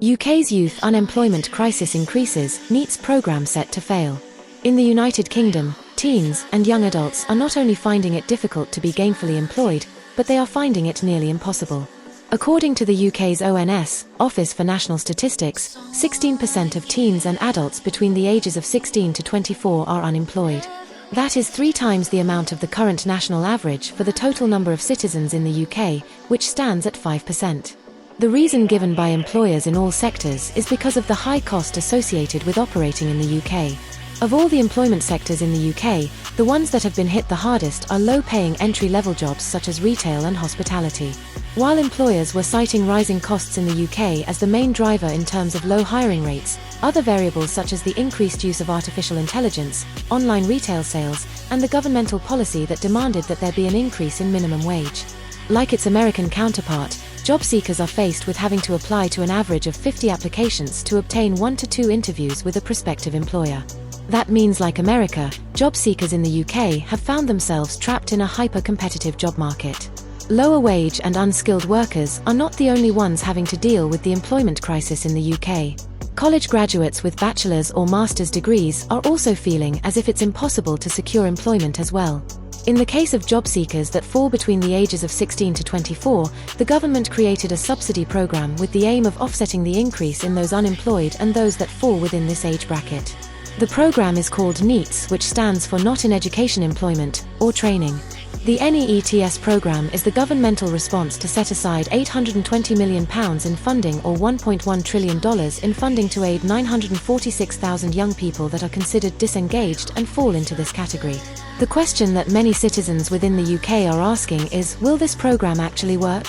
UK's youth unemployment crisis increases, Neets programme set to fail. In the United Kingdom, teens and young adults are not only finding it difficult to be gainfully employed, but they are finding it nearly impossible. According to the UK's ONS, Office for National Statistics, 16% of teens and adults between the ages of 16 to 24 are unemployed. That is 3 times the amount of the current national average for the total number of citizens in the UK, which stands at 5%. The reason given by employers in all sectors is because of the high cost associated with operating in the UK. Of all the employment sectors in the UK, the ones that have been hit the hardest are low-paying entry-level jobs such as retail and hospitality. While employers were citing rising costs in the UK as the main driver in terms of low hiring rates, other variables such as the increased use of artificial intelligence, online retail sales, and the governmental policy that demanded that there be an increase in minimum wage. Like its American counterpart, job seekers are faced with having to apply to an average of 50 applications to obtain 1 to 2 interviews with a prospective employer. That means, like America, job seekers in the UK have found themselves trapped in a hyper-competitive job market. Lower wage and unskilled workers are not the only ones having to deal with the employment crisis in the UK. College graduates with bachelor's or master's degrees are also feeling as if it's impossible to secure employment as well. In the case of job seekers that fall between the ages of 16 to 24, the government created a subsidy program with the aim of offsetting the increase in those unemployed and those that fall within this age bracket. The program is called Neets, which stands for Not in Education Employment, or Training. The NEETS program is the governmental response to set aside £820 million in funding, or $1.1 trillion in funding, to aid 946,000 young people that are considered disengaged and fall into this category. The question that many citizens within the UK are asking is, will this program actually work?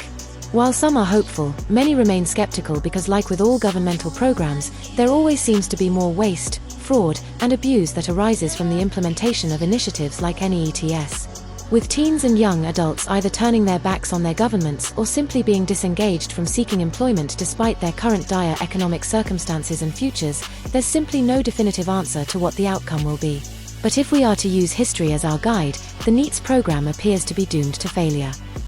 While some are hopeful, many remain skeptical because, like with all governmental programs, there always seems to be more waste, fraud, and abuse that arises from the implementation of initiatives like NEETS. With teens and young adults either turning their backs on their governments or simply being disengaged from seeking employment despite their current dire economic circumstances and futures, there's simply no definitive answer to what the outcome will be. But if we are to use history as our guide, the Neets program appears to be doomed to failure.